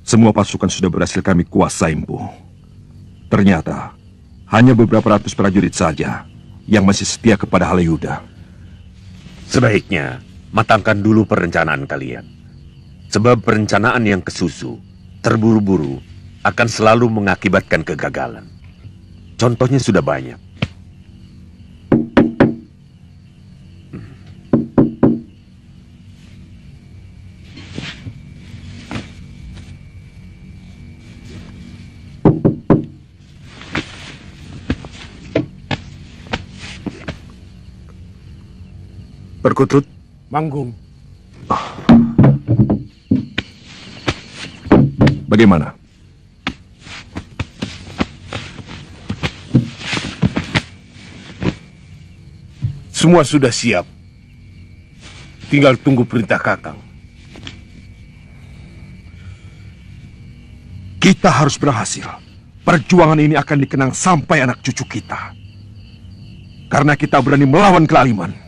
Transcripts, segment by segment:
Semua pasukan sudah berhasil kami kuasai, Empu. Ternyata, hanya beberapa ratus prajurit saja yang masih setia kepada Halayuda. Sebaiknya, matangkan dulu perencanaan kalian. Sebab perencanaan yang kesusu, terburu-buru, akan selalu mengakibatkan kegagalan. Contohnya sudah banyak. Perkutut, Manggung. bagaimana? Semua sudah siap. Tinggal tunggu perintah Kakang. Kita harus berhasil. Perjuangan ini akan dikenang sampai anak cucu kita. Karena kita berani melawan kelaliman.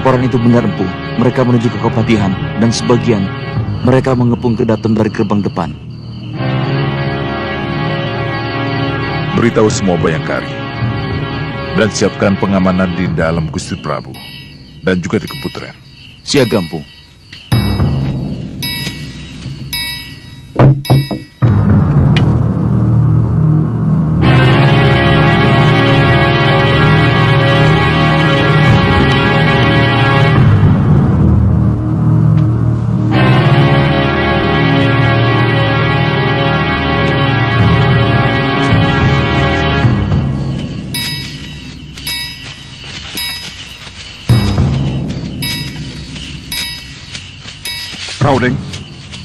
Laporan itu benar, Empu. Mereka menuju ke Kepatihan, dan sebagian mereka mengepung Kedaton dari gerbang depan. Beritahu semua Bayangkari, dan siapkan pengamanan di dalam Gusti Prabu, dan juga di Keputren. Siaga, Empu. Raudeng,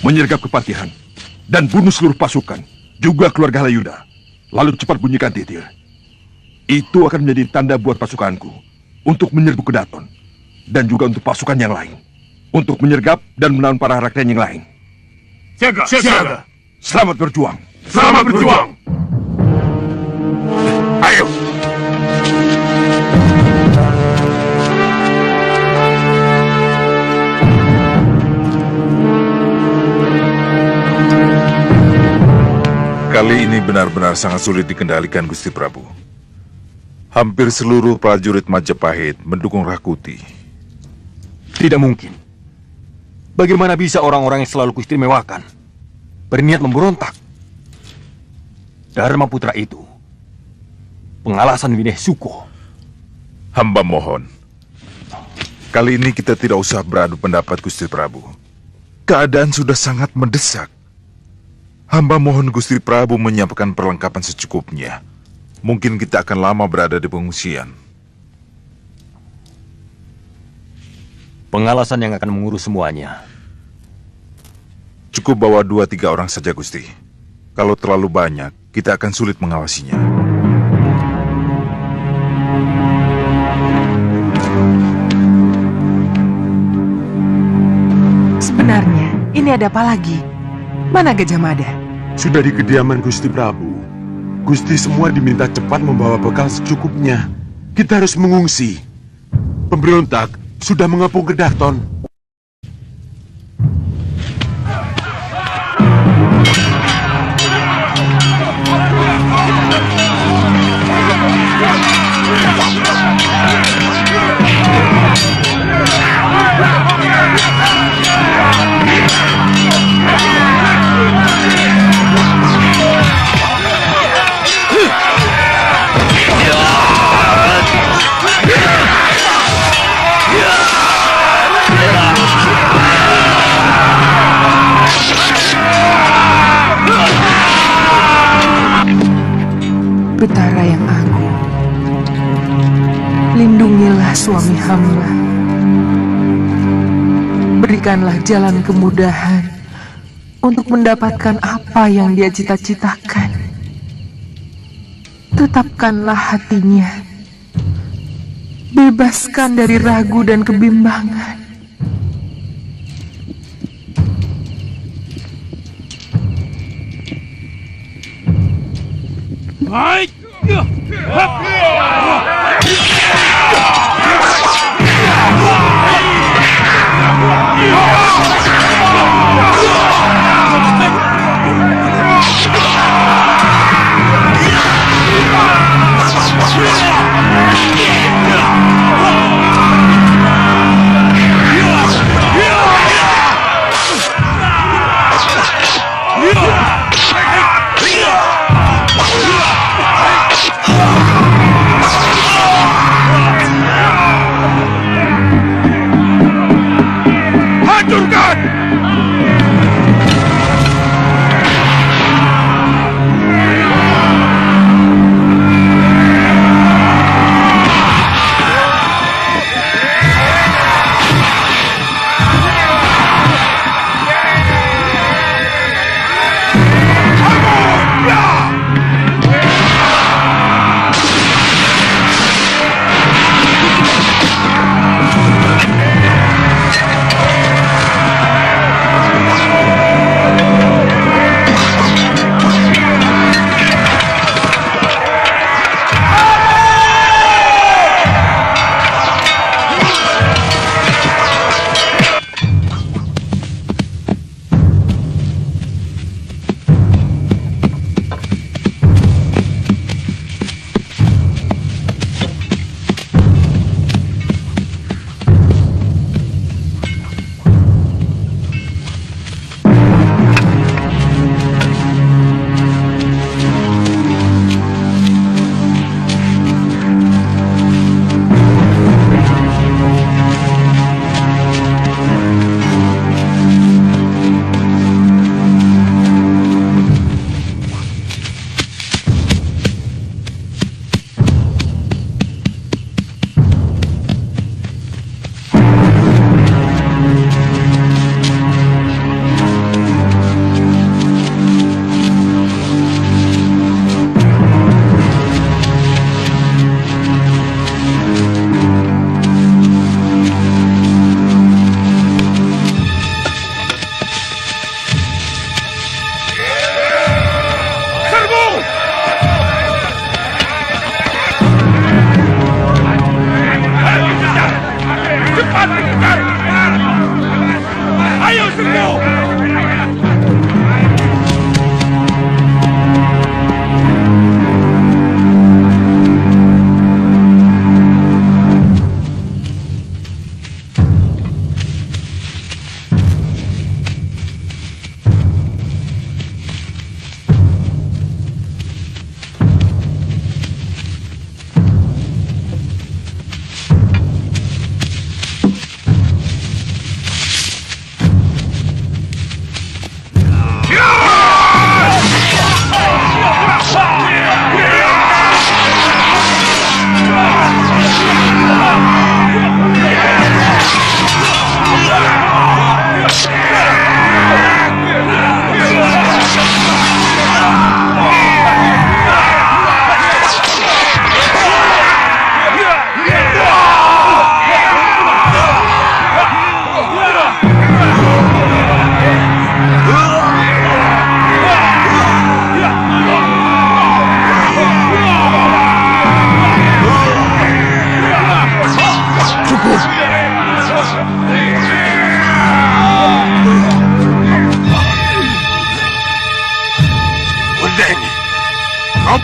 menyergap Kepatihan dan bunuh seluruh pasukan, juga keluarga Halayuda. Lalu cepat bunyikan titir. Itu akan menjadi tanda buat pasukanku untuk menyerbu Kedaton dan juga untuk pasukan yang lain untuk menyergap dan menahan para rakyat yang lain. Siaga! Siaga! Selamat berjuang. Selamat berjuang! Ayo! Kali ini benar-benar sangat sulit dikendalikan, Gusti Prabu. Hampir seluruh prajurit Majapahit mendukung Rakuti. Tidak mungkin. Bagaimana bisa orang-orang yang selalu kuistimewakan berniat memberontak? Dharma Putra itu pengalasan Wineh Suko. Hamba mohon, kali ini kita tidak usah beradu pendapat, Gusti Prabu. Keadaan sudah sangat mendesak. Hamba mohon Gusti Prabu menyiapkan perlengkapan secukupnya. Mungkin kita akan lama berada di pengungsian. Pengalasan yang akan mengurus semuanya. Cukup bawa 2-3 orang saja, Gusti. Kalau terlalu banyak, kita akan sulit mengawasinya. Sebenarnya, ini ada apa lagi? Mana Gajah Mada? Sudah di kediaman Gusti Prabu. Gusti semua diminta cepat membawa bekal secukupnya. Kita harus mengungsi. Pemberontak sudah mengepung Kedaton. Betara yang agung, lindungilah suami hamba. Berikanlah jalan kemudahan untuk mendapatkan apa yang dia cita-citakan. Tetapkanlah hatinya, bebaskan dari ragu dan kebimbangan.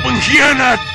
pengkhianat!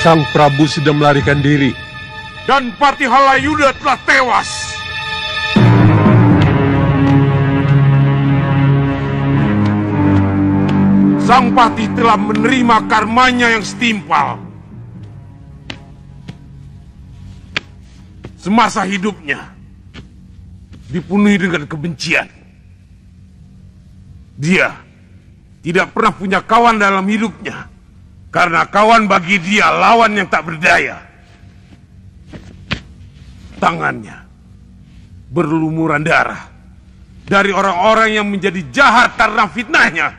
Sang Prabu sudah melarikan diri. Dan Patih Halayuda telah tewas. Sang Patih telah menerima karmanya yang setimpal. Semasa hidupnya dipenuhi dengan kebencian. Dia tidak pernah punya kawan dalam hidupnya. Karena kawan bagi dia lawan yang tak berdaya. Tangannya berlumuran darah dari orang-orang yang menjadi jahat karena fitnahnya.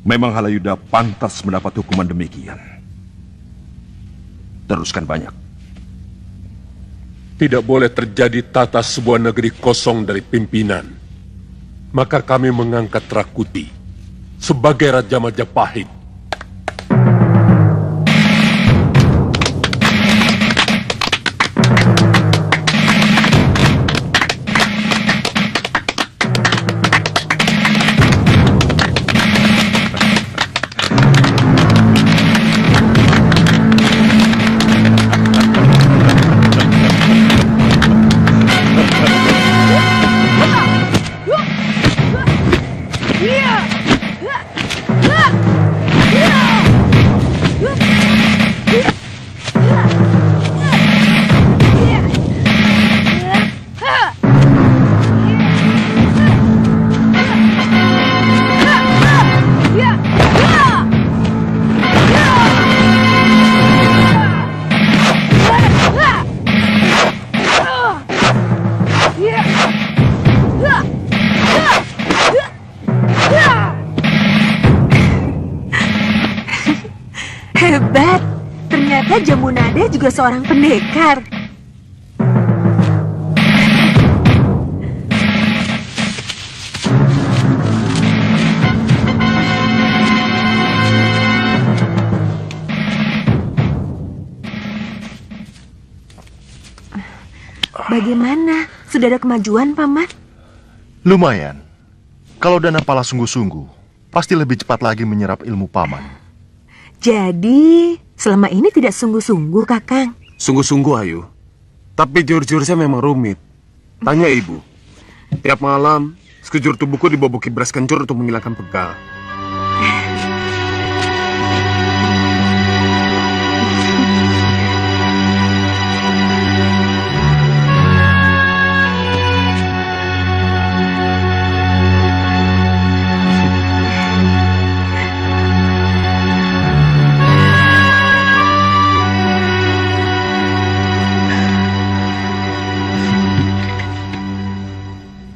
Memang Halayuda pantas mendapat hukuman demikian. Teruskan banyak. Tidak boleh terjadi tata sebuah negeri kosong dari pimpinan. Maka kami mengangkat Rakuti sebagai Raja Majapahit. Hebat, ternyata Jamunada juga seorang pendekar. Bagaimana? Sudah ada kemajuan, Paman? Lumayan. Kalau Danapala sungguh-sungguh, pasti lebih cepat lagi menyerap ilmu Paman. Jadi, selama ini tidak sungguh-sungguh, Kakang? Sungguh-sungguh, Ayu. Tapi jurus-jurusnya memang rumit. Tanya Ibu. Tiap malam, sekujur tubuhku diboboki beras kencur untuk menghilangkan pegal.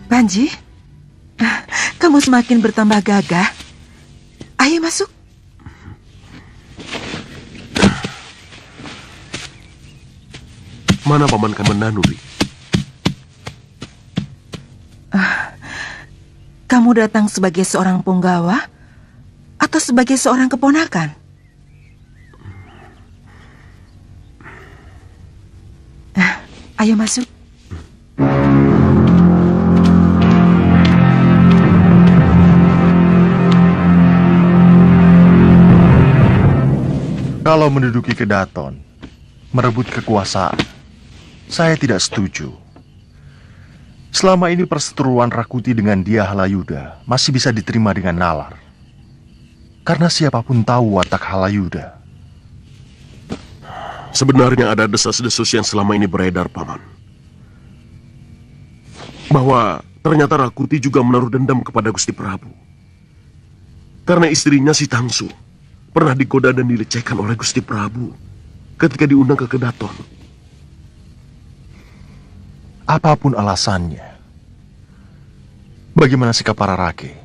Panji, kamu semakin bertambah gagah. Ayo masuk. Mana Paman Kamandanu, Ri? Kamu datang sebagai seorang punggawa atau sebagai seorang keponakan? Ayo masuk. Kalau menduduki Kedaton, merebut kekuasaan, saya tidak setuju. Selama ini perseteruan Rakuti dengan Dia Halayuda masih bisa diterima dengan nalar. Karena siapapun tahu watak Halayuda. Sebenarnya ada desas-desus yang selama ini beredar, Paman. Bahwa ternyata Rakuti juga menaruh dendam kepada Gusti Prabu. Karena istrinya si Tangsu pernah digoda dan dilecehkan oleh Gusti Prabu ketika diundang ke Kedaton. Apapun alasannya, bagaimana sikap para rake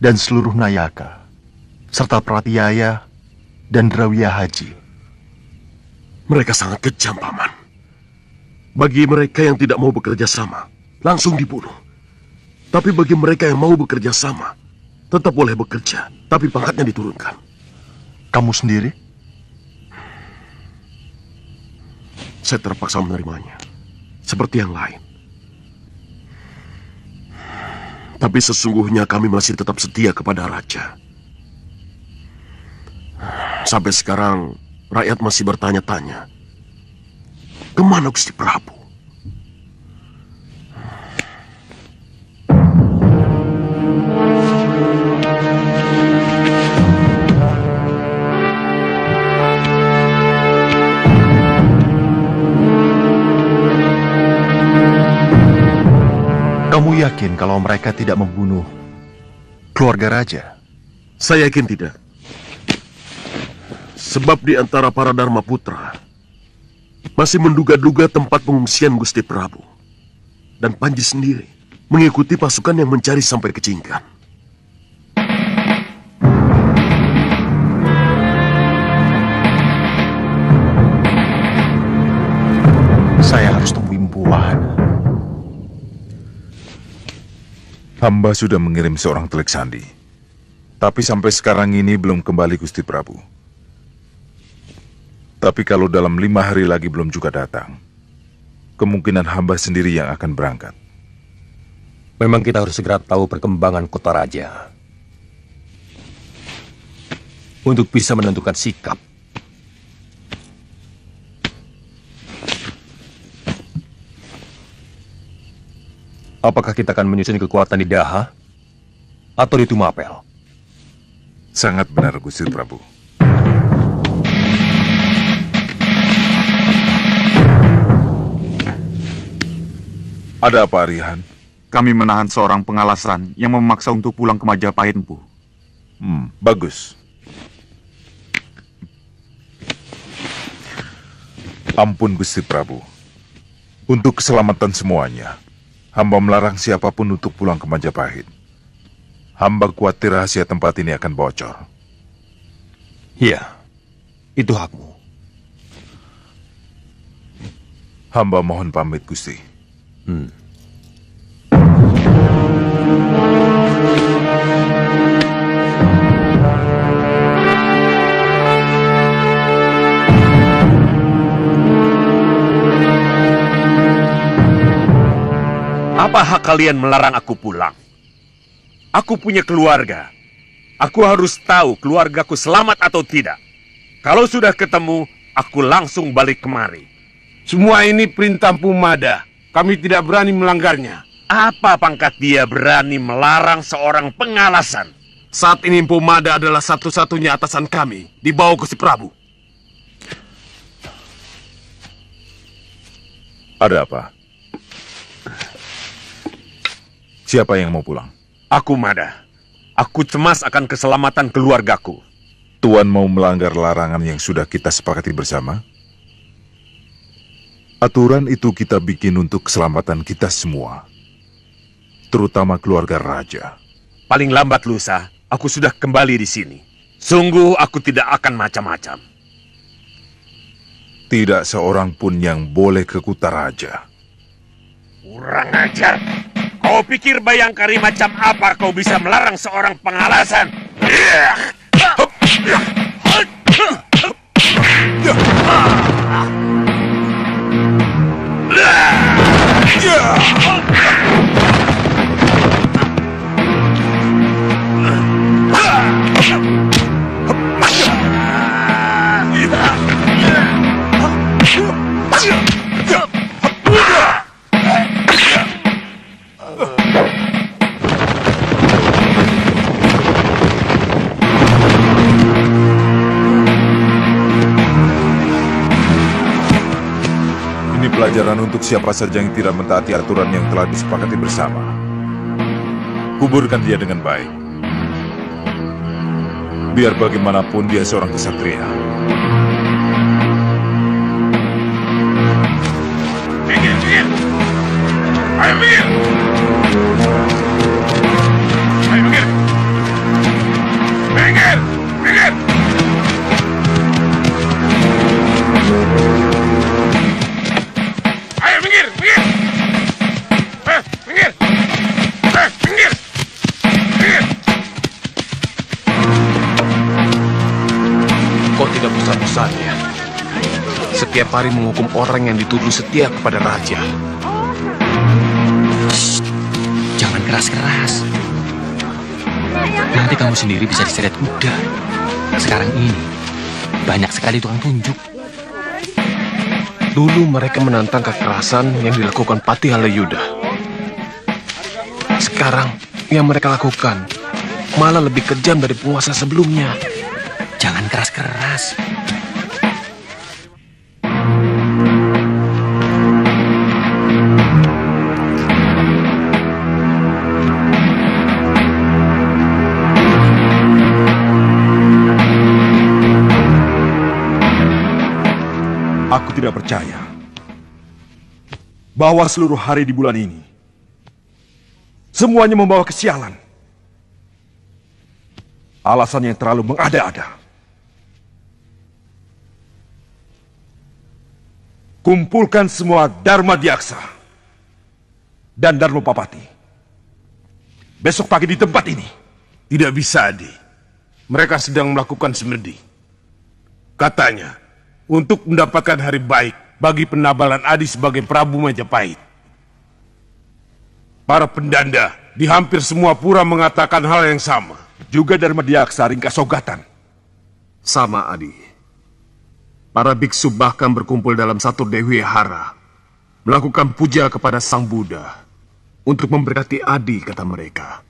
dan seluruh Nayaka, serta Pratiyaya dan Drawiya Haji? Mereka sangat kejam, Paman. Bagi mereka yang tidak mau bekerja sama, langsung dibunuh. Tapi bagi mereka yang mau bekerja sama, tetap boleh bekerja, tapi pangkatnya diturunkan. Kamu sendiri? Saya terpaksa menerimanya, seperti yang lain. Tapi sesungguhnya kami masih tetap setia kepada raja. Sampai sekarang, rakyat masih bertanya-tanya, kemana Gusti Prabu? Kamu yakin kalau mereka tidak membunuh keluarga raja? Saya yakin tidak. Sebab di antara para Dharma Putra masih menduga-duga tempat pengungsian Gusti Prabu. Dan Panji sendiri mengikuti pasukan yang mencari sampai ke Cingkan. Saya harus temui Mpu Wahana. Hamba sudah mengirim seorang telik sandi. Tapi sampai sekarang ini belum kembali Gusti Prabu. Tapi kalau dalam 5 hari lagi belum juga datang, kemungkinan hamba sendiri yang akan berangkat. Memang kita harus segera tahu perkembangan kota raja. Untuk bisa menentukan sikap. Apakah kita akan menyusun kekuatan di Daha atau di Tumapel? Sangat benar Gusti Prabu. Ada apa, Arihan? Kami menahan seorang pengalasan yang memaksa untuk pulang ke Majapahit, Mpu. Bagus. Ampun Gusti Prabu. Untuk keselamatan semuanya, hamba melarang siapapun untuk pulang ke Majapahit. Hamba khawatir rahasia tempat ini akan bocor. Iya, itu hakmu. Hamba mohon pamit, Gusti. Apa hak kalian melarang aku pulang? Aku punya keluarga. Aku harus tahu keluargaku selamat atau tidak. Kalau sudah ketemu, aku langsung balik kemari. Semua ini perintah Mpu Mada. Kami tidak berani melanggarnya. Apa pangkat dia berani melarang seorang pengalasan? Saat ini Mpu Mada adalah satu-satunya atasan kami di bawah Gusti Prabu. Ada apa? Siapa yang mau pulang? Aku, Mada. Aku cemas akan keselamatan keluargaku. Tuan mau melanggar larangan yang sudah kita sepakati bersama? Aturan itu kita bikin untuk keselamatan kita semua. Terutama keluarga raja. Paling lambat lusa, aku sudah kembali di sini. Sungguh aku tidak akan macam-macam. Tidak seorang pun yang boleh ke Kuta Raja. Kurang ajar. Kau pikir Bayangkari macam apa kau bisa melarang seorang pengalasan? Ini pelajaran untuk siapa saja yang tidak mentaati aturan yang telah disepakati bersama. Kuburkan dia dengan baik. Biar bagaimanapun dia seorang kesatria. Minggir! Ayo minggir! Ayo minggir! Minggir! Minggir! Ayo minggir! setiap hari menghukum orang yang dituduh setia kepada raja. Jangan keras-keras. Nanti kamu sendiri bisa diseret kuda. Sekarang ini, banyak sekali tukang tunjuk. Dulu mereka menantang kekerasan yang dilakukan Patih Halayuda. Sekarang, yang mereka lakukan malah lebih kejam dari penguasa sebelumnya. Jangan keras-keras. Aku tidak percaya bahwa seluruh hari di bulan ini semuanya membawa kesialan. Alasannya yang terlalu mengada-ada. Kumpulkan semua Dharma Diaksa dan Dharma Papati. Besok pagi di tempat ini. Tidak bisa, Adi. Mereka sedang melakukan semedi. Katanya, untuk mendapatkan hari baik bagi penabalan Adi sebagai Prabu Majapahit. Para pendanda di hampir semua pura mengatakan hal yang sama. Juga Dharma Diaksa ringkas sogatan. Sama, Adi. Para biksu bahkan berkumpul dalam satu Dewi Hara, melakukan puja kepada Sang Buddha untuk memberkati Adi, kata mereka.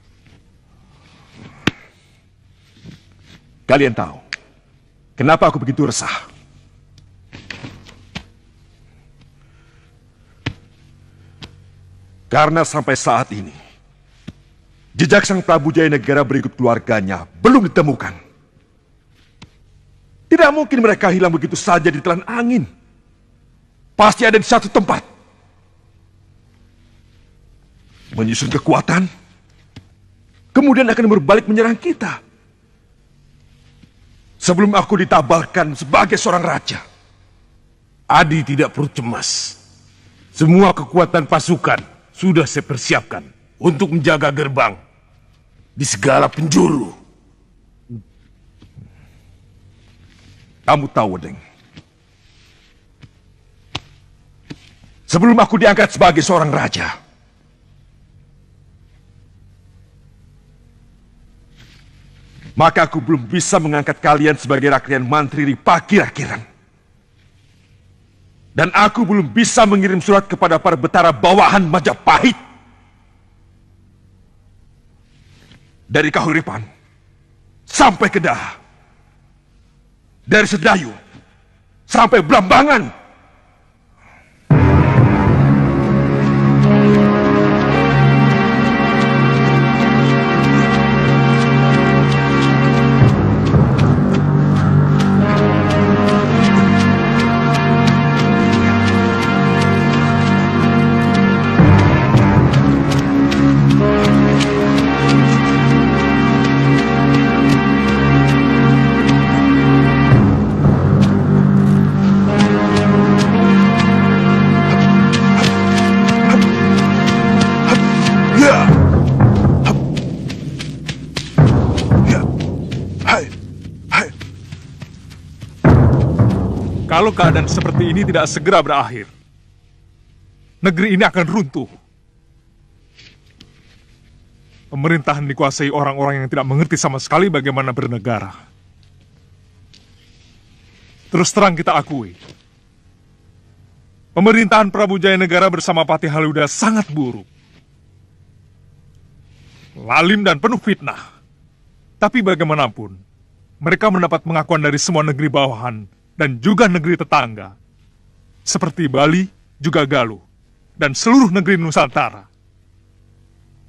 Kalian tahu kenapa aku begitu resah? Karena sampai saat ini jejak Sang Prabu Jayanegara berikut keluarganya belum ditemukan. Tidak mungkin mereka hilang begitu saja di telan angin. Pasti ada di satu tempat. Menyusun kekuatan, kemudian akan berbalik menyerang kita. Sebelum aku ditabalkan sebagai seorang raja. Adi tidak perlu cemas. Semua kekuatan pasukan sudah saya persiapkan untuk menjaga gerbang di segala penjuru. Kamu tahu, Deng. Sebelum aku diangkat sebagai seorang raja, maka aku belum bisa mengangkat kalian sebagai rakyat mantri Pakir-Akiran. Dan aku belum bisa mengirim surat kepada para betara bawahan Majapahit. Dari Kahuripan sampai Kedah. Dari Sedayu sampai Blambangan. Kalau keadaan seperti ini tidak segera berakhir, negeri ini akan runtuh. Pemerintahan dikuasai orang-orang yang tidak mengerti sama sekali bagaimana bernegara. Terus terang kita akui, pemerintahan Prabu Jayanegara bersama Patih Halayuda sangat buruk. Lalim dan penuh fitnah. Tapi bagaimanapun, mereka mendapat pengakuan dari semua negeri bawahan dan juga negeri tetangga, seperti Bali, juga Galuh, dan seluruh negeri Nusantara.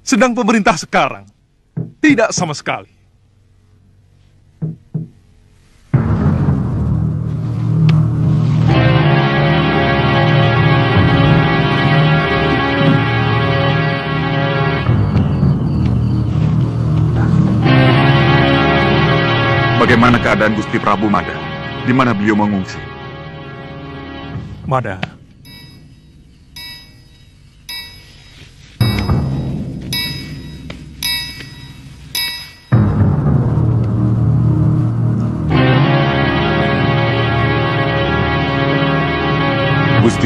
Sedang pemerintah sekarang, tidak sama sekali. Bagaimana keadaan Gusti Prabu Mada? Di mana beliau mengungsi? Mada.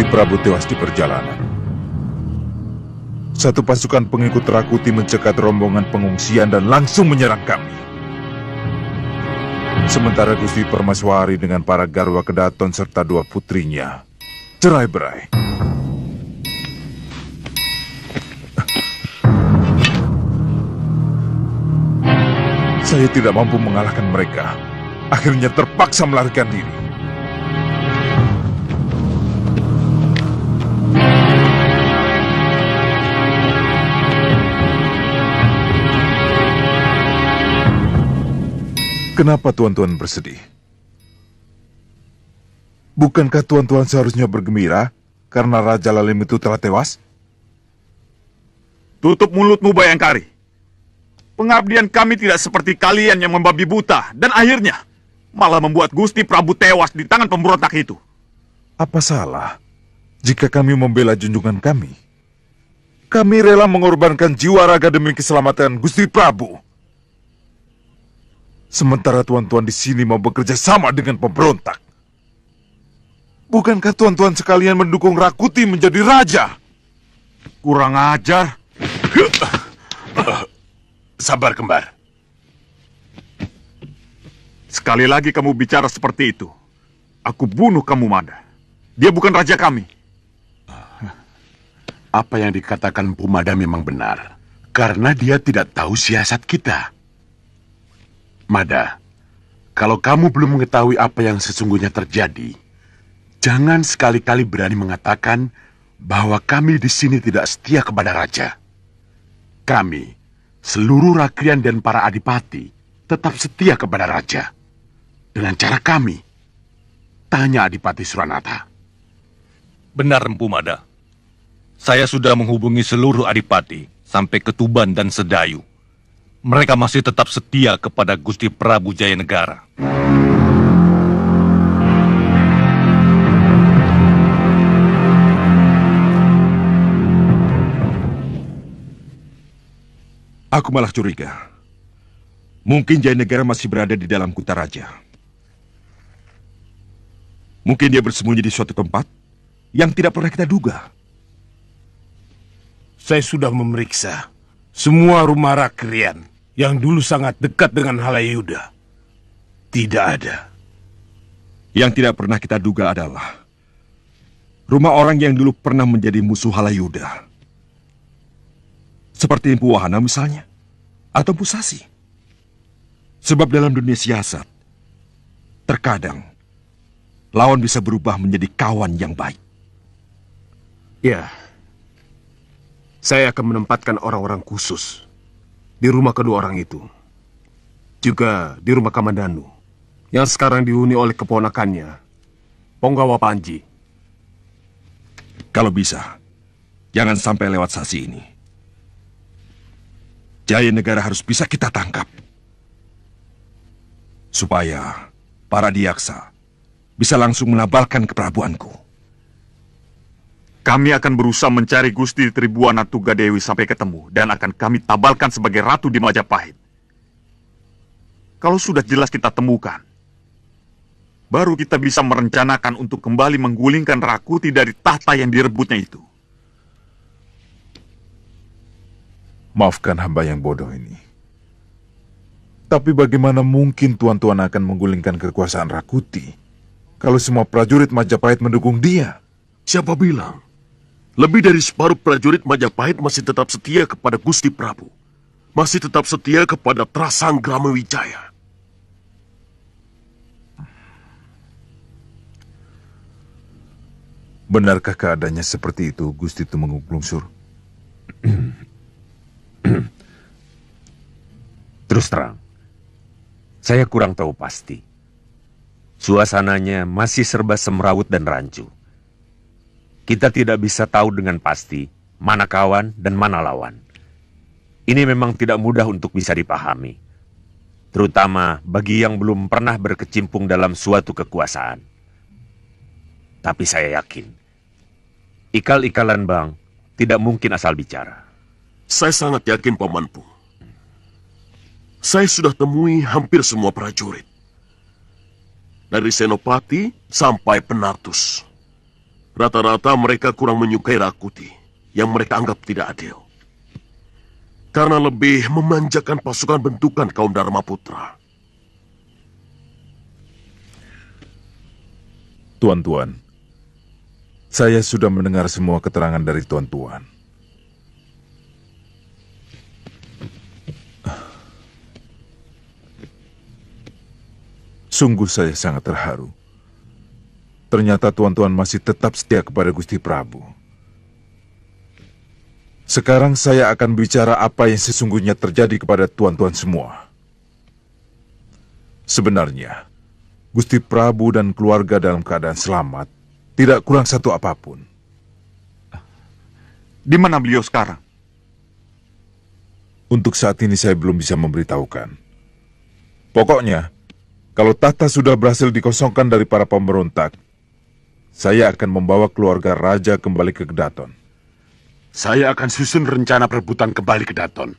Gusti Prabu tewas di perjalanan. Satu pasukan pengikut Rakuti mencegat rombongan pengungsian dan langsung menyerang kami. Sementara Gusti Permaswari dengan para garwa kedaton serta 2 putrinya cerai-berai. Saya tidak mampu mengalahkan mereka. Akhirnya terpaksa melarikan diri. Kenapa tuan-tuan bersedih? Bukankah tuan-tuan seharusnya bergembira karena Raja Lalim itu telah tewas? Tutup mulutmu, Bayangkari. Pengabdian kami tidak seperti kalian yang membabi buta dan akhirnya malah membuat Gusti Prabu tewas di tangan pemberontak itu. Apa salah jika kami membela junjungan kami? Kami rela mengorbankan jiwa raga demi keselamatan Gusti Prabu. Sementara tuan-tuan di sini mau bekerja sama dengan pemberontak. Bukankah tuan-tuan sekalian mendukung Rakuti menjadi raja? Kurang ajar. Sabar, Kembar. Sekali lagi kamu bicara seperti itu, aku bunuh kamu, Mada. Dia bukan raja kami. Apa yang dikatakan Mpu Mada memang benar. Karena dia tidak tahu siasat kita. Mada, kalau kamu belum mengetahui apa yang sesungguhnya terjadi, jangan sekali-kali berani mengatakan bahwa kami di sini tidak setia kepada raja. Kami, seluruh Rakrian dan para adipati, tetap setia kepada raja. Dengan cara kami. Tanya Adipati Suranata. Benar, Mpu Mada. Saya sudah menghubungi seluruh adipati, sampai ke Tuban dan Sedayu. Mereka masih tetap setia kepada Gusti Prabu Jayanegara. Aku malah curiga. Mungkin Jayanegara masih berada di dalam Kutaraja. Mungkin dia bersembunyi di suatu tempat yang tidak pernah kita duga. Saya sudah memeriksa semua rumah Rakrian yang dulu sangat dekat dengan Halayuda. Tidak ada. Yang tidak pernah kita duga adalah rumah orang yang dulu pernah menjadi musuh Halayuda. Seperti Empu Wahana misalnya, atau Empu Sasi. Sebab dalam dunia siasat, terkadang lawan bisa berubah menjadi kawan yang baik. Ya, saya akan menempatkan orang-orang khusus di rumah kedua orang itu. Juga di rumah Kamandanu, yang sekarang dihuni oleh keponakannya, Ponggawa Panji. Kalau bisa, jangan sampai lewat Sasi ini. Jayanegara harus bisa kita tangkap. Supaya para diaksa bisa langsung menabalkan keperabuanku. Kami akan berusaha mencari Gusti Tribuana Tugadewi sampai ketemu dan akan kami tabalkan sebagai ratu di Majapahit. Kalau sudah jelas kita temukan, baru kita bisa merencanakan untuk kembali menggulingkan Rakuti dari tahta yang direbutnya itu. Maafkan hamba yang bodoh ini. Tapi bagaimana mungkin tuan-tuan akan menggulingkan kekuasaan Rakuti kalau semua prajurit Majapahit mendukung dia? Siapa bilang? Lebih dari separuh prajurit Majapahit masih tetap setia kepada Gusti Prabu. Masih tetap setia kepada Trasanggrama Wijaya. Benarkah keadaannya seperti itu, Gusti Tumenggung Lungsur? Terus terang, saya kurang tahu pasti. Suasananya masih serba semrawut dan rancu. Kita tidak bisa tahu dengan pasti mana kawan dan mana lawan. Ini memang tidak mudah untuk bisa dipahami, terutama bagi yang belum pernah berkecimpung dalam suatu kekuasaan. Tapi saya yakin, ikal-ikalan Bang tidak mungkin asal bicara. Saya sangat yakin, Pamanpu. Saya sudah temui hampir semua prajurit. Dari Senopati sampai Penatus. Rata-rata mereka kurang menyukai Rakuti, yang mereka anggap tidak adil. Karena lebih memanjakan pasukan bentukan kaum Dharmaputra. Tuan-tuan, saya sudah mendengar semua keterangan dari tuan-tuan. Sungguh saya sangat terharu. Ternyata tuan-tuan masih tetap setia kepada Gusti Prabu. Sekarang saya akan bicara apa yang sesungguhnya terjadi kepada tuan-tuan semua. Sebenarnya, Gusti Prabu dan keluarga dalam keadaan selamat, tidak kurang satu apapun. Di mana beliau sekarang? Untuk saat ini saya belum bisa memberitahukan. Pokoknya, kalau tahta sudah berhasil dikosongkan dari para pemberontak, saya akan membawa keluarga raja kembali ke Kedaton. Saya akan susun rencana perebutan kembali ke Daton.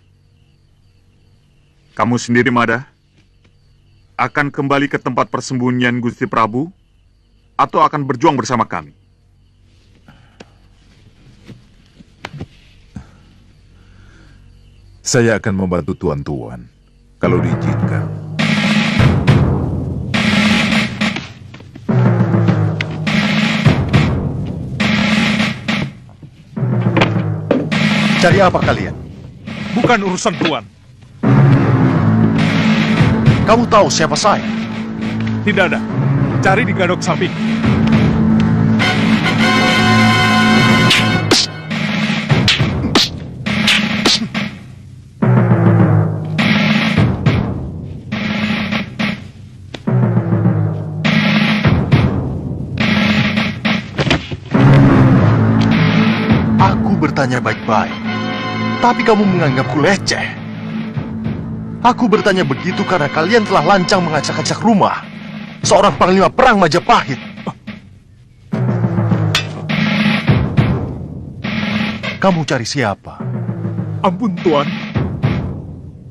Kamu sendiri, Mada? Akan kembali ke tempat persembunyian Gusti Prabu? Atau akan berjuang bersama kami? Saya akan membantu tuan-tuan, kalau diizinkan. Cari apa kalian? Bukan urusan tuan. Kamu tahu siapa saya? Tidak ada. Cari di gadok samping. Aku bertanya baik-baik, tapi kamu menganggapku leceh. Aku bertanya begitu karena kalian telah lancang mengacak-acak rumah seorang panglima perang Majapahit. Kamu cari siapa? Ampun, Tuan.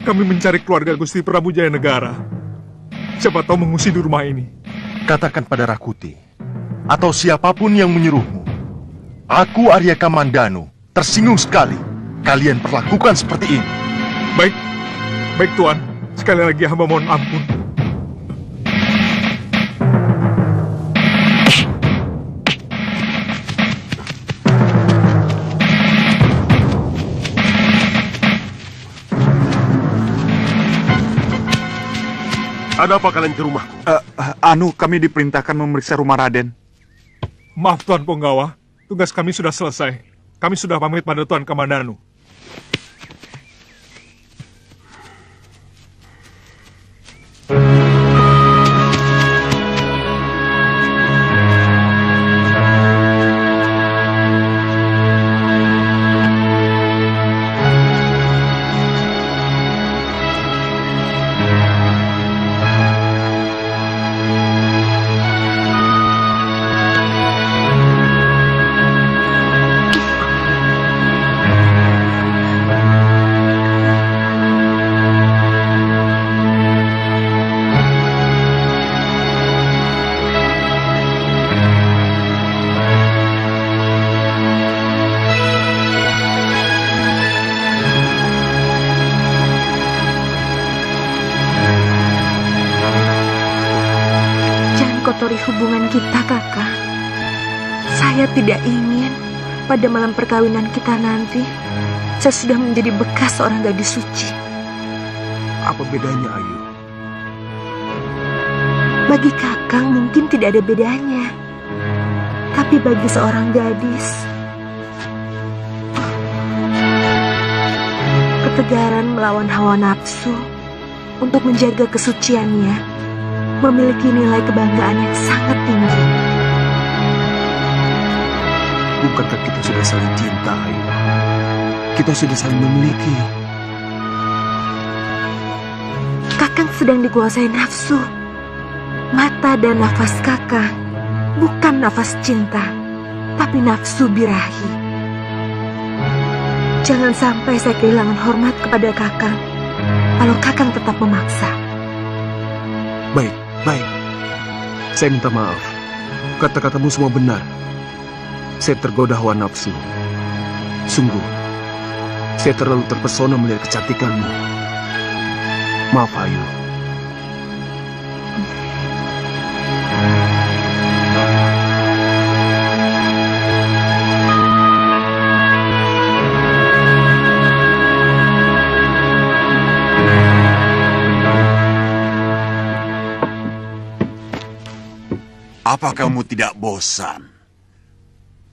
Kami mencari keluarga Gusti Prabu Jayanegara. Siapa tahu mengungsi di rumah ini. Katakan pada Rakuti, atau siapapun yang menyuruhmu. Aku Arya Kamandanu, tersinggung sekali kalian perlakukan seperti ini. Baik. Baik, Tuan. Sekali lagi hamba mohon ampun. Ada apa kalian ke rumahku? Kami diperintahkan memeriksa rumah Raden. Maaf, Tuan Punggawa. Tugas kami sudah selesai. Kami sudah pamit pada Tuan Kamandanu. Kotori hubungan kita, Kakak. Saya tidak ingin pada malam perkawinan kita nanti saya sudah menjadi bekas seorang gadis suci. Apa bedanya, Ayu? Bagi Kakang mungkin tidak ada bedanya. Tapi bagi seorang gadis, ketegaran melawan hawa nafsu untuk menjaga kesuciannya memiliki nilai kebanggaan yang sangat tinggi. Bukankah kita sudah saling cinta, Ayu? Kita sudah saling memiliki. Kakang sedang dikuasai nafsu. Mata dan nafas Kakang bukan nafas cinta, tapi nafsu birahi. Jangan sampai saya kehilangan hormat kepada Kakang kalau Kakang tetap memaksa. Baik. Saya minta maaf. Kata-katamu semua benar. Saya tergoda hawa nafsu. Sungguh, saya terlalu terpesona melihat kecantikanmu. Maaf, Ayu. Apa kamu tidak bosan?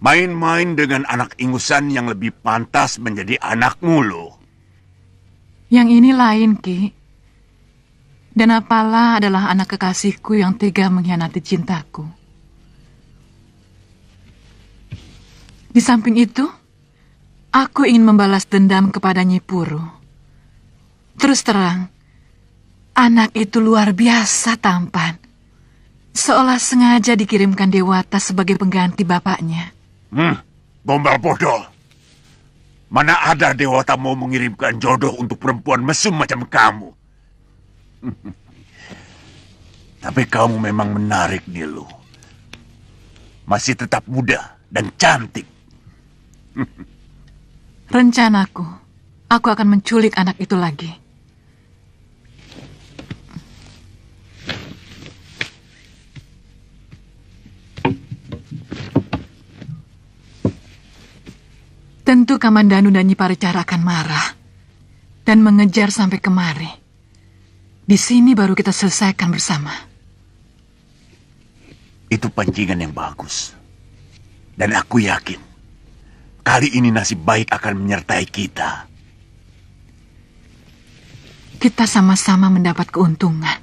Main-main dengan anak ingusan yang lebih pantas menjadi anakmu loh. Yang ini lain, Ki. Dan apalah adalah anak kekasihku yang tega mengkhianati cintaku. Di samping itu, aku ingin membalas dendam kepada Nyi Puru. Terus terang, anak itu luar biasa tampan. Seolah sengaja dikirimkan Dewata sebagai pengganti bapaknya. Gombal bodoh. Mana ada Dewata mau mengirimkan jodoh untuk perempuan mesum macam kamu. Tapi kamu memang menarik, Nilu. Masih tetap muda dan cantik. Rencanaku, aku akan menculik anak itu lagi. Tentu Kamandanu dan Nyi Parecara akan marah dan mengejar sampai kemari. Di sini baru kita selesaikan bersama. Itu pancingan yang bagus. Dan aku yakin, kali ini nasib baik akan menyertai kita. Kita sama-sama mendapat keuntungan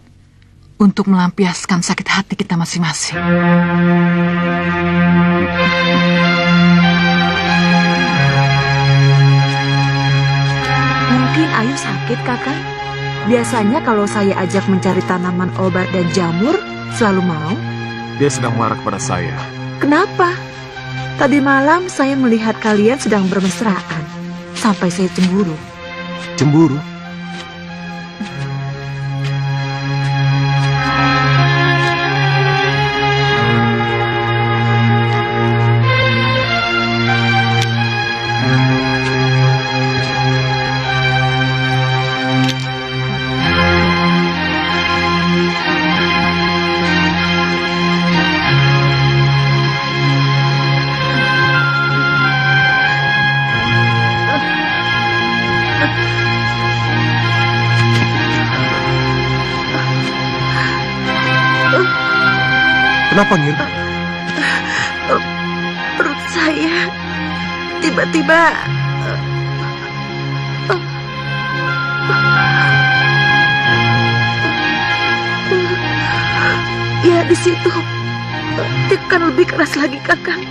untuk melampiaskan sakit hati kita masing-masing. Mungkin Ayu sakit, Kakang. Biasanya kalau saya ajak mencari tanaman obat dan jamur, selalu mau. Dia sedang marah kepada saya. Kenapa? Tadi malam saya melihat kalian sedang bermesraan. Sampai saya cemburu. Cemburu? Kenapa, Ngir? Perut saya tiba-tiba... Ya, di situ. Tekan lebih keras lagi, Kakang.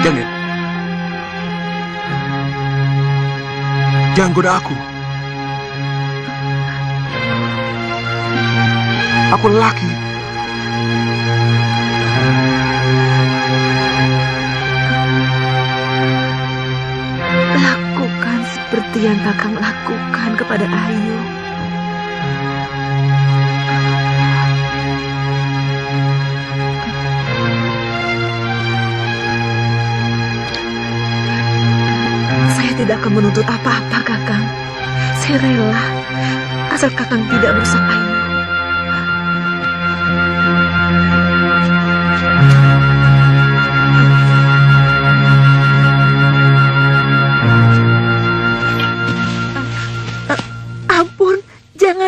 Jangan. Jangan goda aku. Aku lelaki. Lakukan seperti yang Kakang lakukan kepada Ayu. Saya tidak akan menuntut apa-apa, Kakang. Saya rela, asal Kakang tidak merusak Ayu.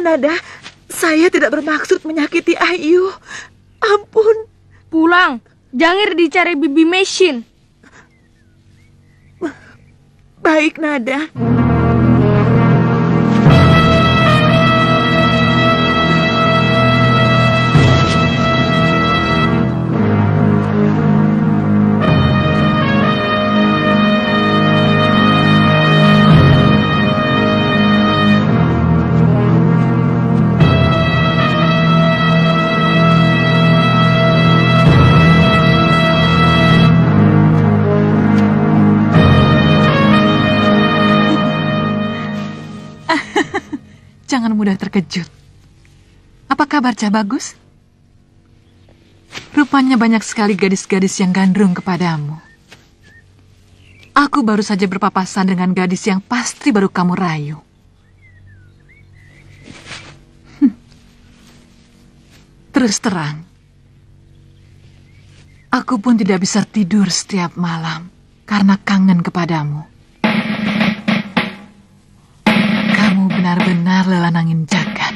Nada, saya tidak bermaksud menyakiti Ayu. Ampun. Pulang. Jangan dicari Bibi Mesin. Baik, Nada. Jangan mudah terkejut. Apa kabar, Cah Bagus? Rupanya banyak sekali gadis-gadis yang gandrung kepadamu. Aku baru saja berpapasan dengan gadis yang pasti baru kamu rayu. Terus terang, aku pun tidak bisa tidur setiap malam karena kangen kepadamu. Kamu benar-benar lelanangin jagat.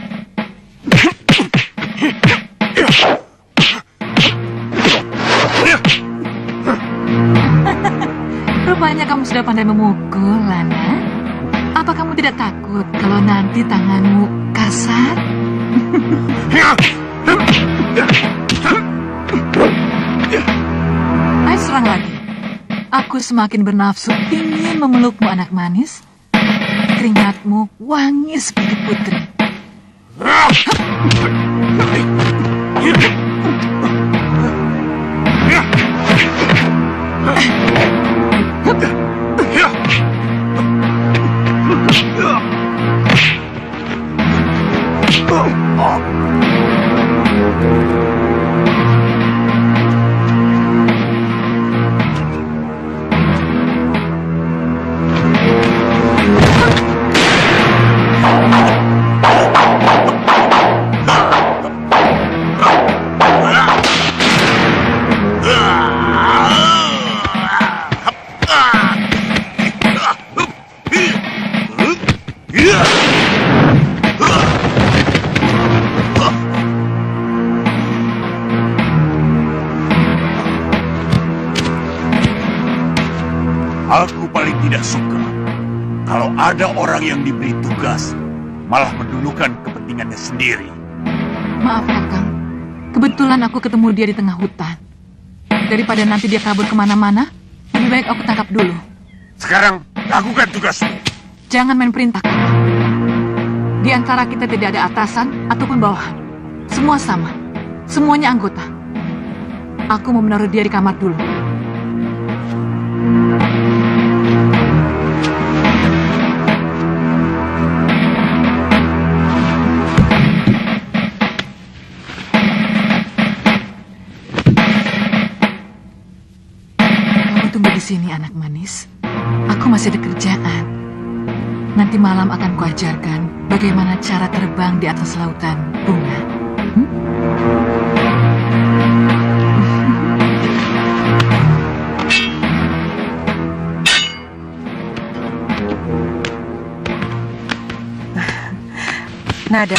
Rupanya kamu sudah pandai memukul, Lana. Apa kamu tidak takut kalau nanti tanganmu kasar? Ayo serang lagi. Aku semakin bernafsu ingin memelukmu, anak manis. Keringatmu wangi seperti putri. Aku paling tidak suka kalau ada orang yang diberi tugas malah mendulukan kepentingannya sendiri. Maaf, Kakang. Kebetulan aku ketemu dia di tengah hutan. Daripada nanti dia kabur kemana-mana, lebih baik aku tangkap dulu. Sekarang, lakukan tugasmu. Jangan main perintah, Kakang. Di antara kita tidak ada atasan ataupun bawahan. Semua sama. Semuanya anggota. Aku mau menaruh dia di kamar dulu. Tunggu di sini, anak manis. Aku masih ada kerjaan. Nanti malam akan kuajarkan bagaimana cara terbang di atas lautan bunga. Nada,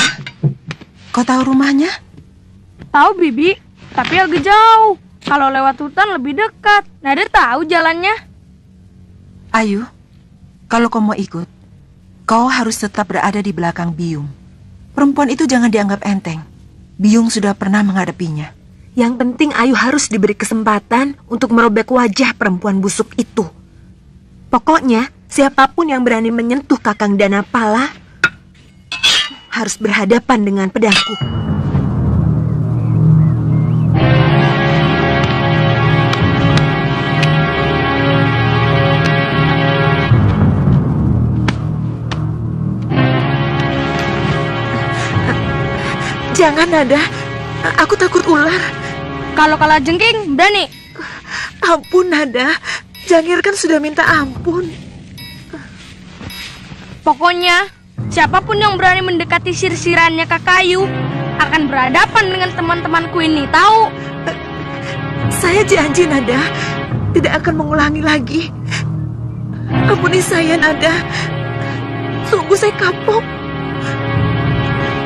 kau tahu rumahnya? Tahu, Bibi, tapi agak jauh. Kalau lewat hutan lebih dekat. Nada tahu jalannya. Ayu, kalau kau mau ikut, kau harus tetap berada di belakang Biung. Perempuan itu jangan dianggap enteng. Biung sudah pernah menghadapinya. Yang penting Ayu harus diberi kesempatan untuk merobek wajah perempuan busuk itu. Pokoknya, siapapun yang berani menyentuh Kakang Danapala harus berhadapan dengan pedangku. Jangan, Nada. Aku takut ular. Kalau kalah jengking, berani. Ampun, Nada. Jangir kan sudah minta ampun. Pokoknya, siapapun yang berani mendekati sirsirannya Kakak Ayu akan berhadapan dengan teman-temanku ini, tahu? Saya janji, Nada, tidak akan mengulangi lagi. Ampuni saya, Nada. Sungguh saya kapok.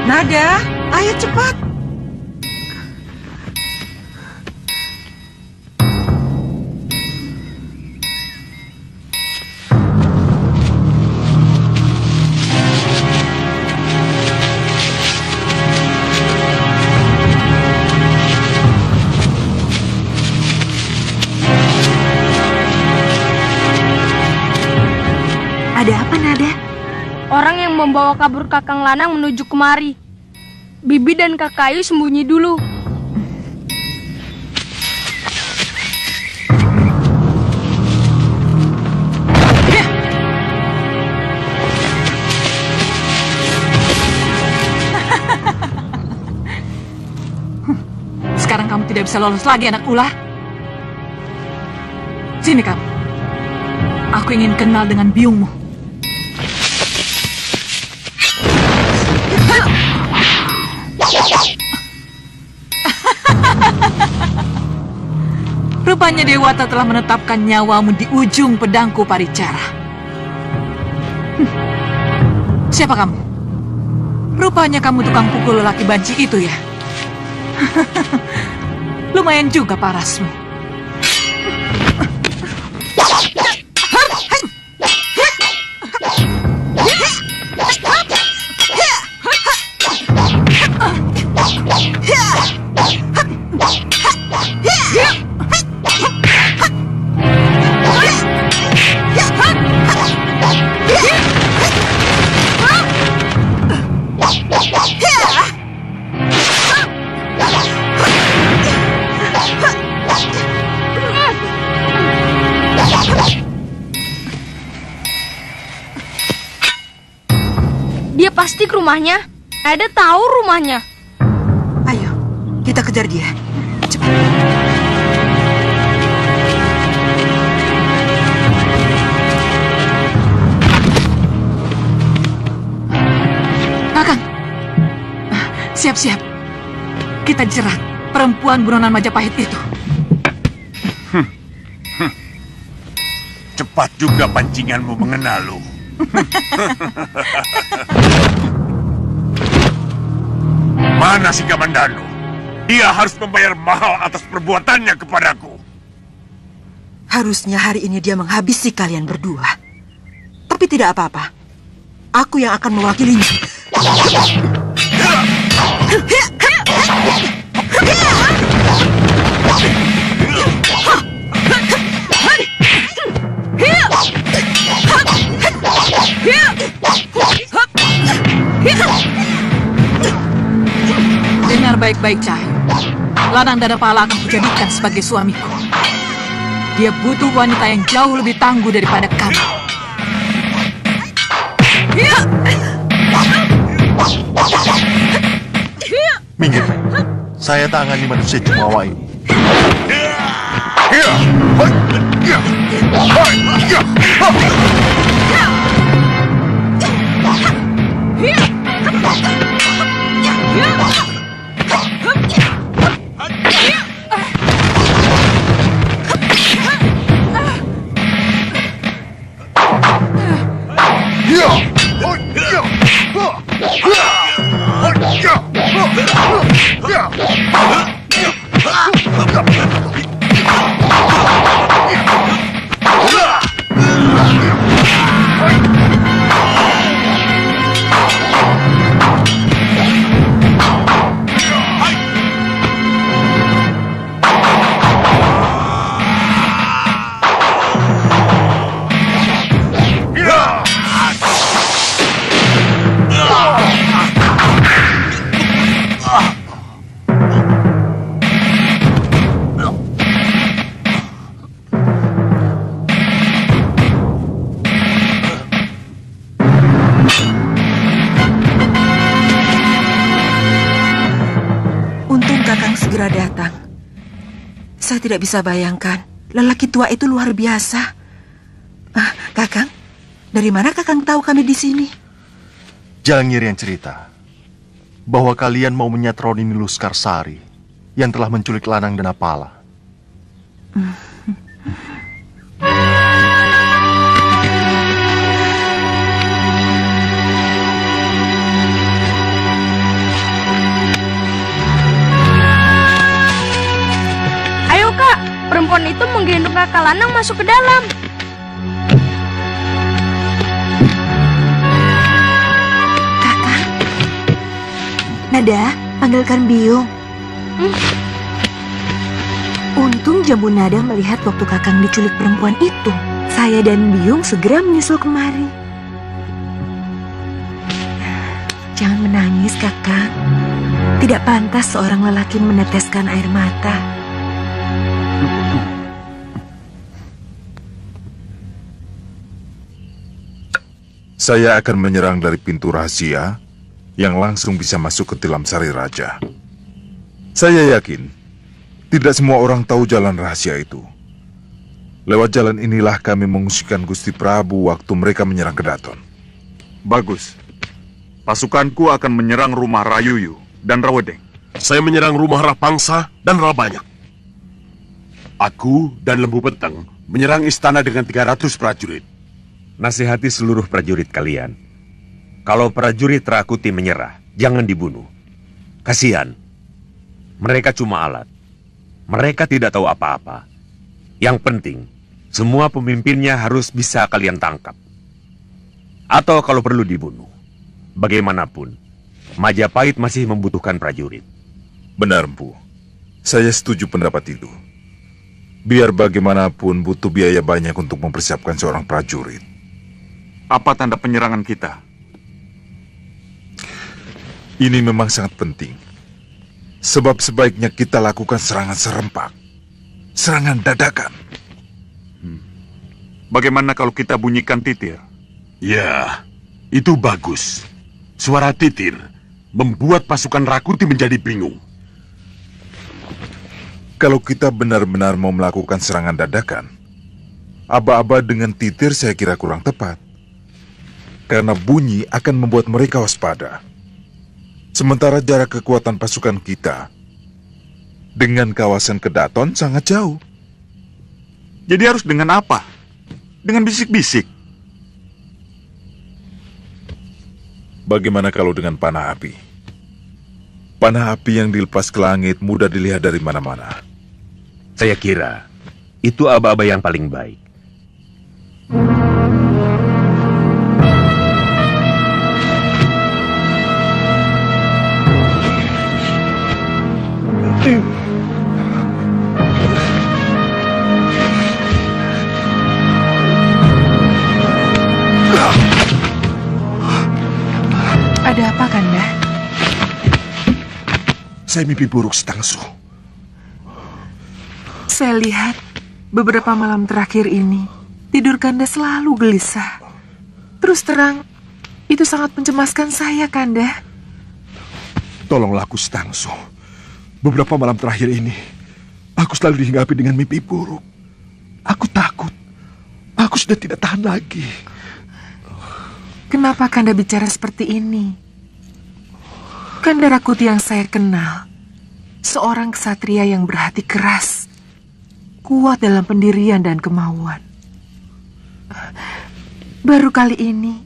Nada, ayo cepat. Ada apa, Nada? Orang yang membawa kabur Kakang Lanang menuju kemari. Bibi dan Kakak Ayu sembunyi dulu. Sekarang kamu tidak bisa lolos lagi, anak ular. Sini kamu. Aku ingin kenal dengan biungmu. Rupanya Dewata telah menetapkan nyawamu di ujung pedangku Paricara. Siapa kamu? Rupanya kamu tukang pukul lelaki banci itu ya? Lumayan juga parasmu. Dia pasti ke rumahnya. Ada tahu rumahnya. Ayo, kita kejar dia. Cepat. Kakang, siap-siap. Kita jerat perempuan buronan Majapahit itu. Cepat juga pancinganmu mengenal lu. Mana si Kamandanu? Dia harus membayar mahal atas perbuatannya kepadaku. Harusnya hari ini dia menghabisi kalian berdua. Tapi tidak apa-apa. Aku yang akan mewakilinya. Dengar baik-baik, Cahyo. Ladang Danapala akan kujadikan sebagai suamiku. Dia butuh wanita yang jauh lebih tangguh daripada kamu. Minggir, saya tangani manusia jumawa ini. Segera datang. Saya tidak bisa bayangkan, lelaki tua itu luar biasa. Kakang, dari mana Kakang tahu kami di sini? Jalangir yang cerita bahwa kalian mau menyatroni Nilus Karsari yang telah menculik Lanang Danapala. Perempuan itu menggendong kakak Lanang masuk ke dalam. Kakak, Nada, panggilkan Biung. Untung Jambu Nada melihat waktu Kakang diculik perempuan itu. Saya dan Biung segera menyusul kemari. Jangan menangis, Kakang. Tidak pantas seorang lelaki meneteskan air mata. Saya akan menyerang dari pintu rahasia yang langsung bisa masuk ke dalam Sari Raja. Saya yakin Tidak semua orang tahu jalan rahasia itu. Lewat jalan inilah kami mengungsikan Gusti Prabu waktu mereka menyerang Kedaton. Bagus. Pasukanku akan menyerang rumah Rayuyu dan Rawedeng. Saya menyerang rumah Rapangsa dan Rabanyak. Aku dan Lembu Peteng menyerang istana dengan 300 prajurit. Nasihati seluruh prajurit kalian. Kalau prajurit Rakuti menyerah, jangan dibunuh. Kasihan. Mereka cuma alat. Mereka tidak tahu apa-apa. Yang penting, semua pemimpinnya harus bisa kalian tangkap. Atau kalau perlu dibunuh. Bagaimanapun, Majapahit masih membutuhkan prajurit. Benar, Empu. Saya setuju pendapat itu. Biar bagaimanapun butuh biaya banyak untuk mempersiapkan seorang prajurit. Apa tanda penyerangan kita? Ini memang sangat penting. Sebab sebaiknya kita lakukan serangan serempak. Serangan dadakan. Bagaimana kalau kita bunyikan titir? Ya, itu bagus. Suara titir membuat pasukan Rakuti menjadi bingung. Kalau kita benar-benar mau melakukan serangan dadakan, aba-aba dengan titir saya kira kurang tepat. Karena bunyi akan membuat mereka waspada. Sementara jarak kekuatan pasukan kita dengan kawasan Kedaton sangat jauh. Jadi harus dengan apa? Dengan bisik-bisik. Bagaimana kalau dengan panah api? Panah api yang dilepas ke langit mudah dilihat dari mana-mana. Saya kira itu aba-aba yang paling baik. Ada apa, Kanda? Saya mimpi buruk, Stangsu. Saya lihat beberapa malam terakhir ini tidur Kanda selalu gelisah. Terus terang, itu sangat mencemaskan saya, Kanda. Tolonglah aku, Stangsu. Beberapa malam terakhir ini, aku selalu dihinggapi dengan mimpi buruk. Aku takut. Aku sudah tidak tahan lagi. Kenapa Kanda bicara seperti ini? Kanda Rakuti yang saya kenal, seorang ksatria yang berhati keras, kuat dalam pendirian dan kemauan. Baru kali ini,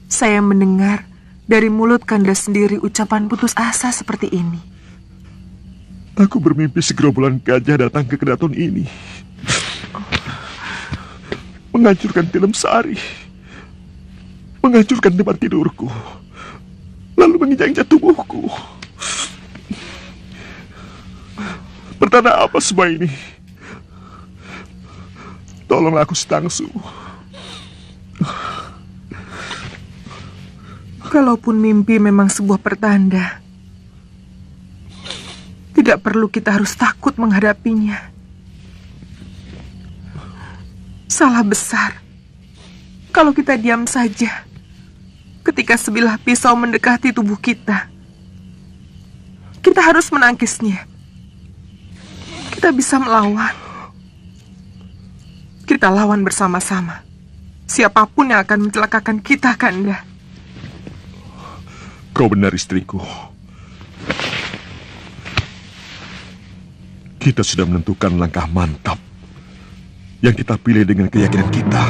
saya mendengar dari mulut Kanda sendiri ucapan putus asa seperti ini. Aku bermimpi segerombolan gajah datang ke Kedaton ini. Menghancurkan Tilem Sari. Menghancurkan tempat tidurku. Lalu menginjak-injak tubuhku. Bertanda apa semua ini? Tolonglah aku, Stangsu. Kalaupun mimpi memang sebuah pertanda, tidak perlu kita harus takut menghadapinya. Salah besar kalau kita diam saja ketika sebilah pisau mendekati tubuh kita. Kita harus menangkisnya. Kita bisa melawan. Kita lawan bersama-sama. Siapapun yang akan mencelakakan kita, Kanda. Kau benar, istriku. Kita sudah menentukan langkah mantap yang kita pilih dengan keyakinan kita.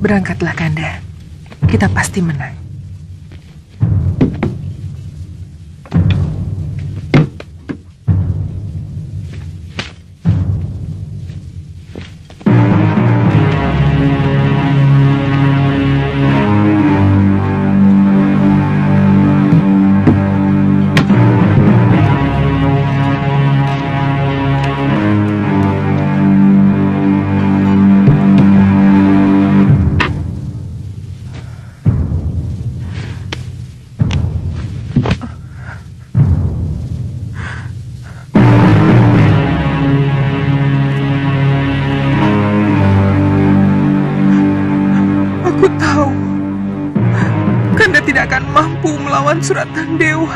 Berangkatlah, Kanda. Kita pasti menang. Aku tahu Kanda tidak akan mampu melawan suratan dewa.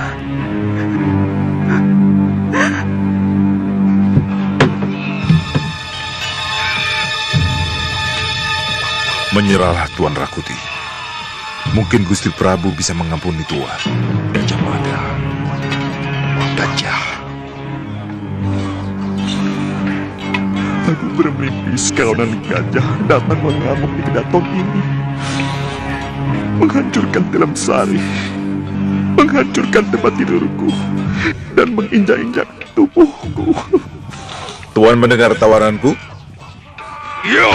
Menyerahlah Tuan Rakuti. Mungkin Gusti Prabu bisa mengampuni Tuan. Gajah Mada. Gajah. Aku bermimpi sekawanan gajah datang mengamuk di kedaton ini. Menghancurkan Tilam Sari. Menghancurkan tempat tidurku. Dan menginjak-injak tubuhku. Tuan mendengar tawaranku? Ya!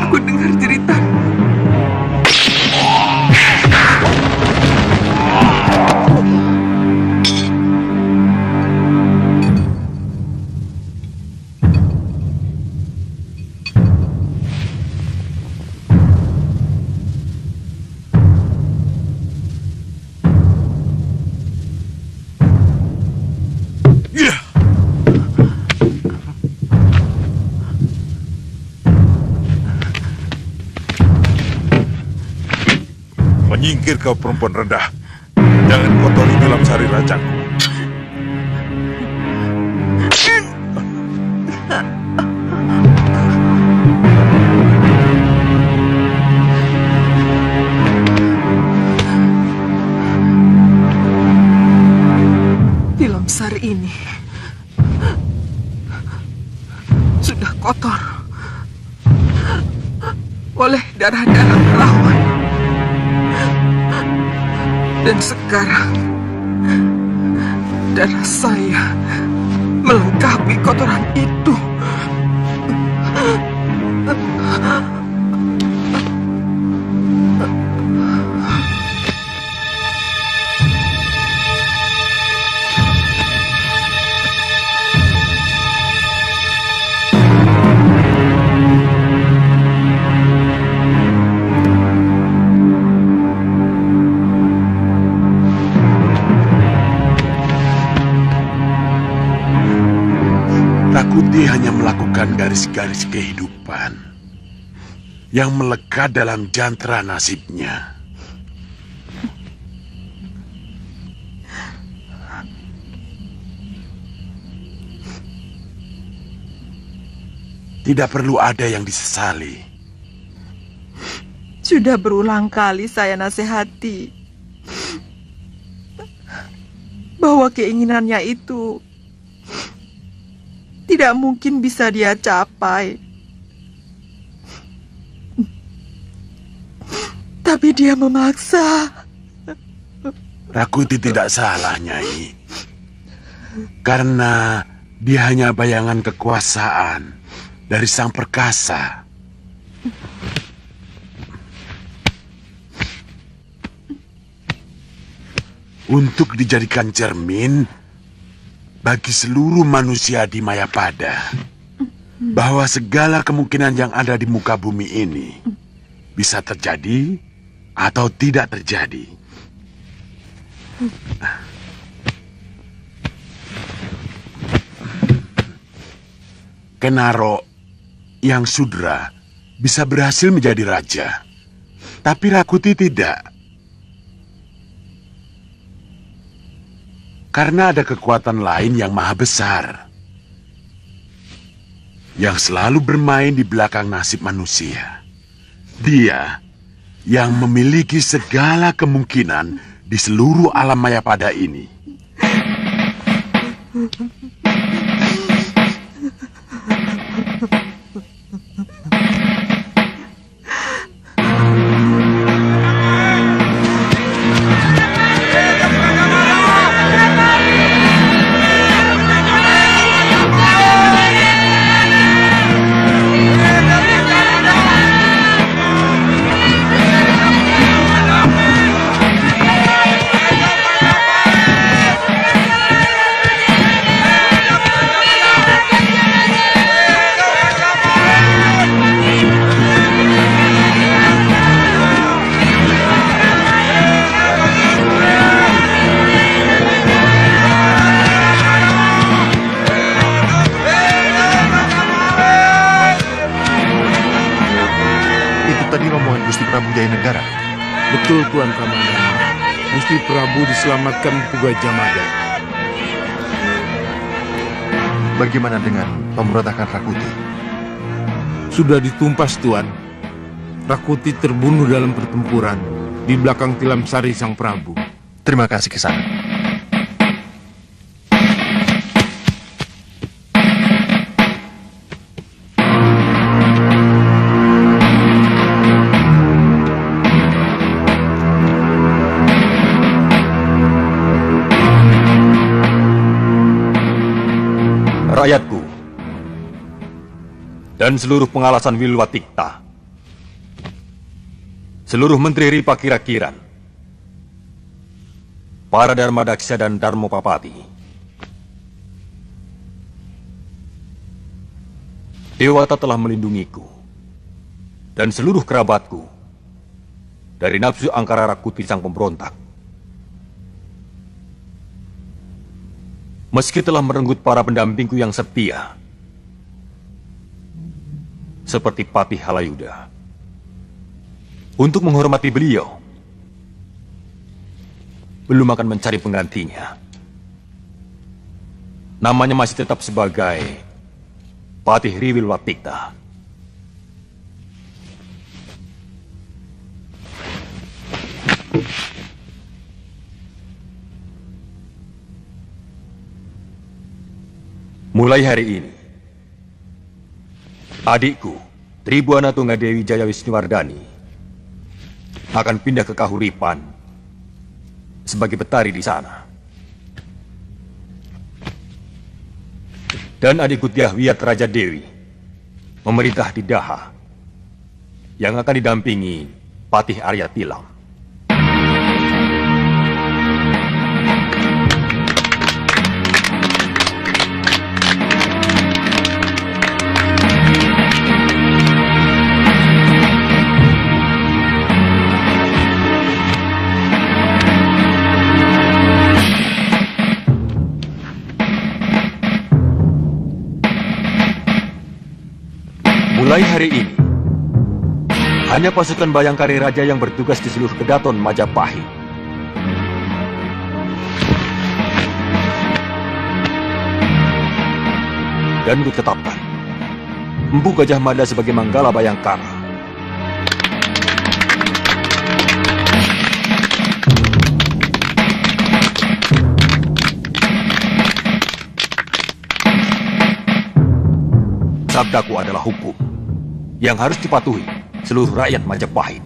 Aku dengar cerita. Menyingkir kau perempuan rendah. Jangan kotori Tilam Sari rajaku. Tilam Sari ini sudah kotor oleh darah-darah lawan. Dan sekarang darah saya melengkapi kotoran itu. Rakuti hanya melakukan garis-garis kehidupan yang melekat dalam jantra nasibnya. Tidak perlu ada yang disesali. Sudah berulang kali saya nasihati bahwa keinginannya itu tidak mungkin bisa dia capai. Tapi dia memaksa. Rakuti tidak salah, Nyai. Karena dia hanya bayangan kekuasaan dari Sang Perkasa. Untuk dijadikan cermin bagi seluruh manusia di Mayapada, bahwa segala kemungkinan yang ada di muka bumi ini bisa terjadi atau tidak terjadi. Kenaro yang sudra bisa berhasil menjadi raja, tapi Rakuti tidak. Karena ada kekuatan lain yang maha besar, yang selalu bermain di belakang nasib manusia. Dia yang memiliki segala kemungkinan di seluruh alam Mayapada ini. Betul, Tuan Kamandanu. Gusti Prabu diselamatkan Puga Jamada. Bagaimana dengan pemberontakan Rakuti? Sudah ditumpas, Tuan. Rakuti terbunuh dalam pertempuran di belakang Tilam Sari Sang Prabu. Terima kasih, Kisana. Rakyatku dan seluruh pengalasan Wilwatikta, seluruh menteri Ripa Kira-Kiran, para Dharmadaksya dan Dharmopapati, Dewata telah melindungiku dan seluruh kerabatku dari nafsu angkara Rakuti sang pemberontak. Meski telah merenggut para pendampingku yang setia, seperti Patih Halayuda, untuk menghormati beliau, belum akan mencari penggantinya. Namanya masih tetap sebagai Patih Riwilwatikta. Mulai hari ini, adikku, Tribuana Tunggadewi Jaya Wisnuwardani, akan pindah ke Kahuripan sebagai petari di sana. Dan adikku Dyahwiyat Raja Dewi memerintah di Daha, yang akan didampingi Patih Arya Tilam. Mulai hari ini, hanya pasukan Bayangkari Raja yang bertugas di seluruh Kedaton Majapahit. Dan kutetapkan Empu Gajah Mada sebagai Manggala Bayangkara. Sabdaku adalah hukum yang harus dipatuhi seluruh rakyat Majapahit.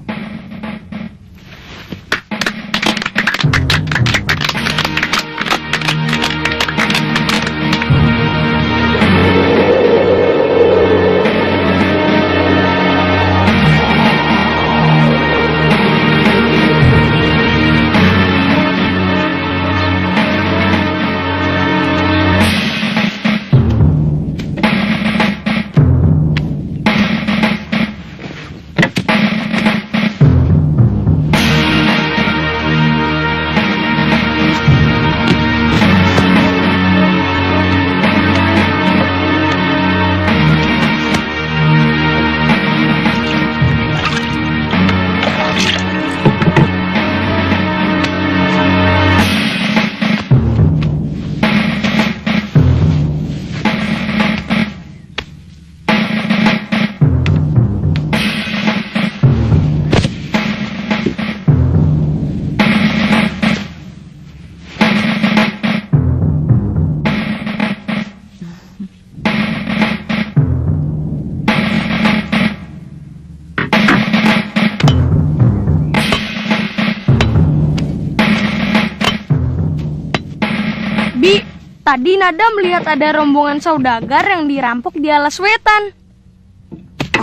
Tadi Nada melihat ada rombongan saudagar yang dirampok di alas wetan.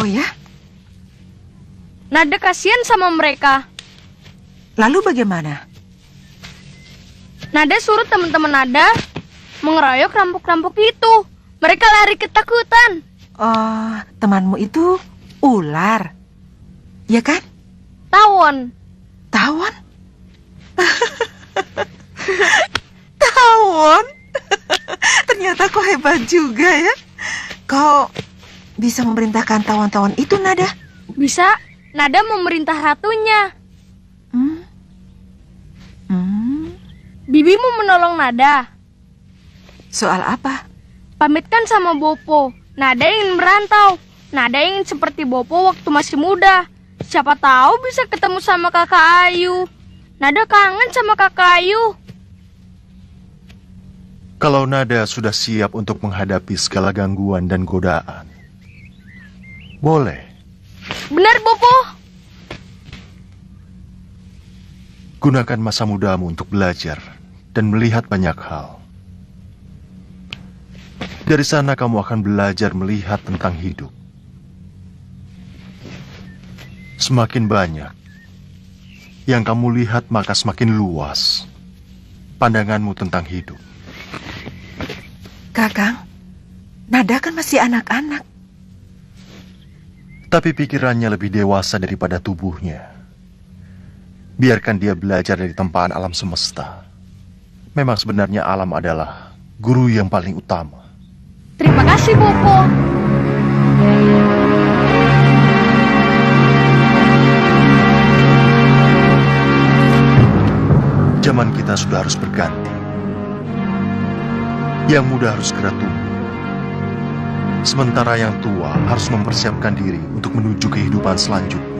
Oh ya? Nada kasihan sama mereka. Lalu bagaimana? Nada suruh teman-teman Nada mengeroyok rampok-rampok itu. Mereka lari ketakutan. Oh, temanmu itu ular, ya kan? Tawon. Tawon? Tawon? Ternyata kau hebat juga ya. Kau bisa memerintahkan tawon-tawon itu, Nada? Bisa. Nada memerintah ratunya. Bibi mau menolong Nada. Soal apa? Pamitkan sama Bopo. Nada ingin merantau. Nada ingin seperti Bopo waktu masih muda. Siapa tahu bisa ketemu sama Kakak Ayu. Nada kangen sama Kakak Ayu. Kalau Nada sudah siap untuk menghadapi segala gangguan dan godaan, boleh. Benar, Bopo. Gunakan masa mudamu untuk belajar dan melihat banyak hal. Dari sana kamu akan belajar melihat tentang hidup. Semakin banyak yang kamu lihat, maka semakin luas pandanganmu tentang hidup. Kakang, Nada kan masih anak-anak. Tapi pikirannya lebih dewasa daripada tubuhnya. Biarkan dia belajar dari tempaan alam semesta. Memang sebenarnya alam adalah guru yang paling utama. Terima kasih, Bopo. Zaman kita sudah harus berganti. Yang muda harus segera tumbuh. Sementara yang tua harus mempersiapkan diri untuk menuju kehidupan selanjutnya.